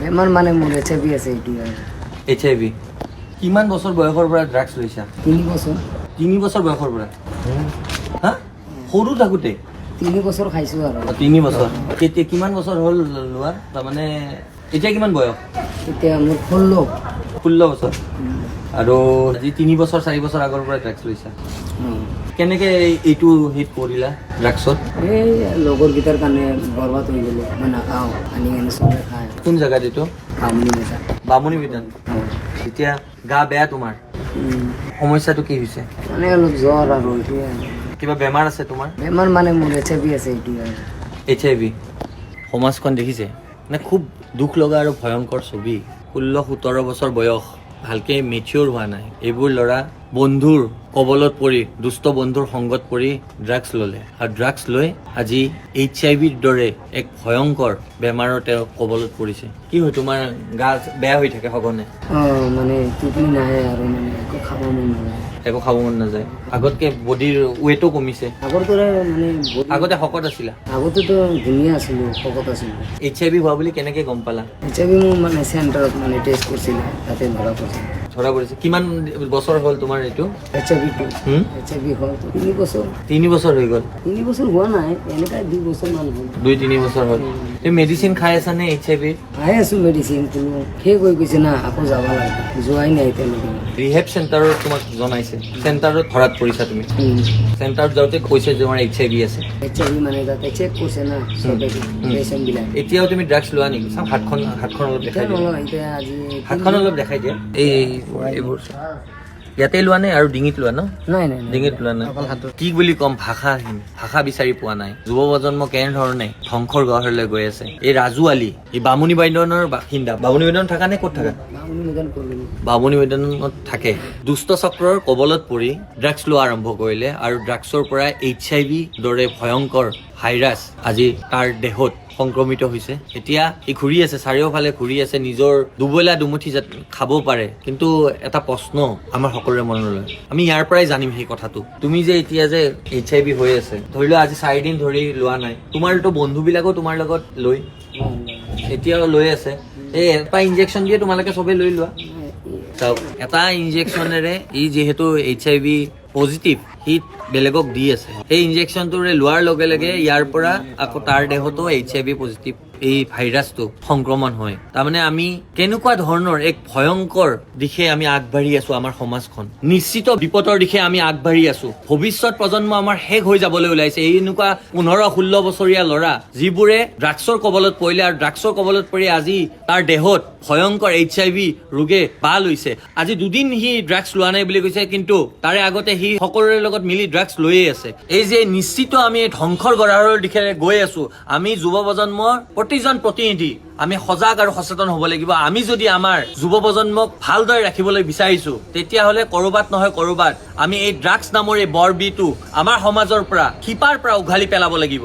বেমাৰ মানে মোৰ HIV আছে এইটো HIV কিমান বছৰ বয়সৰ পৰা ড্ৰাগছ লৈছা 3 বছৰ 3 বছৰ বয়সৰ পৰা হা সৰু থাকোঁতে 3 বছৰ খাইছোঁ আৰু 3 বছৰ কেতিয়া কিমান বছৰ হ'ল লোৱাৰ তাৰমানে এতিয়া কিমান বয়স এতিয়া মোৰ 16 বছৰ আৰু আজি 3 বছৰ 4 বছৰ আগৰ পৰা ড্ৰাগছ লৈছা কেনেকৈ এইটো হিট কৰিলা ড্ৰাগছত এই লগৰকেইটাৰ কাৰণে বৰবাদ হৈ গ'লো মই নাখাওঁ আনি কেনে চবে খায় কোন জেগাত এইটো কামনি মেজা বামুণী বিধান এতিয়া গা বেয়া তোমাৰ সমস্যাটো কি হৈছে মানে অলপ জ্বৰ আৰু এইটোৱে কিবা বেমাৰ আছে তোমাৰ বেমাৰ মানে মোৰ HIV আছে এইটোৱে HIV সমাজখন দেখিছে মানে খুব দুখ লগা আৰু ভয়ংকৰ ছবি 16-17 বছৰ বয়স ভালকে মেচিয়ৰ হোৱা নাই এইবোৰ ল'ৰা বন্ধুৰ কবলত পৰি দুষ্ট বন্ধুৰ সংগত পৰি ড্ৰাগছ ল'লে আৰু ড্ৰাগছ লৈ আজি HIV-ৰ দৰে এক ভয়ংকৰ বেমাৰৰ তেওঁ কবলত পৰিছে কি হয় তোমাৰ গা বেয়া হৈ থাকে সঘনে মানে টোপনি নাহে আৰু মানে একো খাব মন নাযায় একো খাব মন নাযায় আগতকে বডিৰ ৱেটো কমিছে আগৰ দৰে মানে আগতে শকত আছিলা আগতেতো ধুনীয়া আছিলোঁ শকত আছিলোঁ HIV হোৱা বুলি কেনেকৈ গম পালা HIV মোৰ মানে চেণ্টাৰত মানে টেষ্ট কৰিছিলে তাতে ধৰা পৰিছে ধৰা পৰিছে কিমান বছৰ হ'ল তোমাৰ এইটো HIV হ'ল 3 বছৰ 3 বছৰ হৈ গ'ল 3 বছৰ হোৱা নাই এনেকৈ 2 বছৰ মান হ'ল 2-3 বছৰ হ'ল তুমি মেডিচিন খাই আছা নে HIV খাই আছোঁ মেডিচিন কোনো শেষ হৈ গৈছে না আকৌ যাব লাগে যোৱাই নাই এতিয়ালৈকে ৰিহেব চেণ্টাৰত তোমাক জনাইছে চেণ্টাৰত ধৰাত পৰিছা তুমি চেণ্টাৰত যাওঁতে কৈছে যে তোমাৰ HIV আছে HIV মানে তাতে চেক কৰিছে না চবে পেচেণ্টবিলাক এতিয়াও তুমি ড্ৰাগছ লোৱা নেকি চাওঁ হাতখন অলপ দেখাই দিয়া নলওঁ এতিয়া আজি হাতখন অলপ দেখাই দিয়া এইবোৰ ইয়াতে লোৱা নে আৰু ডিঙিত লোৱা ন নাই নাই ডিঙিত লোৱা নাই কি বুলি ক'ম ভাষা বিচাৰি পোৱা নাই যুৱ প্ৰজন্ম কেনেধৰণে ধ্বংসৰ গহৰলৈ গৈ আছে এই ৰাজু আলী এই বামুণী বাইদনৰ বাসিন্দা বামুণী বাইদন থাকা নে ক'ত থাকা বামুণী বাইদনত থাকে দুষ্ট চক্ৰৰ কবলত পৰি ড্ৰাগছ লোৱা আৰম্ভ কৰিলে আৰু ড্ৰাগছৰ পৰা HIV দৰে ভয়ংকৰ ভাইৰাছ আজি তাৰ দেহত সংক্ৰমিত হৈছে এতিয়া ই ঘূৰি আছে চাৰিওফালে ঘূৰি আছে নিজৰ দুবেলা দুমুঠি খাব পাৰে কিন্তু এটা প্ৰশ্ন আমাৰ সকলোৰে মনলৈ আমি ইয়াৰ পৰাই জানিম সেই কথাটো তুমি যে এতিয়া যে HIV হৈ আছে ধৰি লোৱা আজি 4 দিন ধৰি লোৱা নাই তোমাৰতো বন্ধুবিলাকো তোমাৰ লগত লৈ এতিয়াও লৈ আছে এই এটা ইনজেকশ্যন দিয়ে তোমালোকে চবে লৈ লোৱা চাওক এটা ইনজেকশ্যনেৰে ই যিহেতু HIV পজিটিভ সি বেলেগক দি আছে সেই ইনজেকশ্যনটোৰে লোৱাৰ লগে লগে ইয়াৰ পৰা আকৌ তাৰ দেহতো HIV পজিটিভ এই ভাইৰাছটো সংক্ৰমণ হয় তাৰমানে আমি কেনেকুৱা ধৰণৰ এক ভয়ংকৰ দিশে আমি আগবাঢ়ি আছো আমাৰ সমাজখন নিশ্চিত বিপদৰ দিশে আমি আগবাঢ়ি আছো ভৱিষ্যত প্ৰজন্ম আমাৰ শেষ হৈ যাবলৈ ওলাইছে এই এনেকুৱা 15-16 বছৰীয়া ল'ৰা যিবোৰে ড্ৰাগছৰ কবলত পৰিলে আৰু ড্ৰাগছৰ কবলত পৰি আজি তাৰ দেহত ভয়ংকৰ HIV ৰোগে বাহ লৈছে আজি দুদিন সি ড্ৰাগছ লোৱা নাই বুলি কৈছে কিন্তু তাৰে আগতে সি সকলোৰে লগত মিলি ড্ৰাগছ লৈয়ে আছে এই যে নিশ্চিত আমি ধ্বংসৰ গৰাহৰ দিশে গৈ আছো আমি যুৱ প্ৰজন্মৰ প্ৰতিজন প্ৰতিনিধি আমি সজাগ আৰু সচেতন হ'ব লাগিব আমি যদি আমাৰ যুৱ প্ৰজন্মক ভালদৰে ৰাখিবলৈ বিচাৰিছো তেতিয়াহ'লে কৰবাত নহয় কৰবাত আমি এই ড্ৰাগছ নামৰ এই বৰবিটো আমাৰ সমাজৰ পৰা শিপাৰ পৰা উঘালি পেলাব লাগিব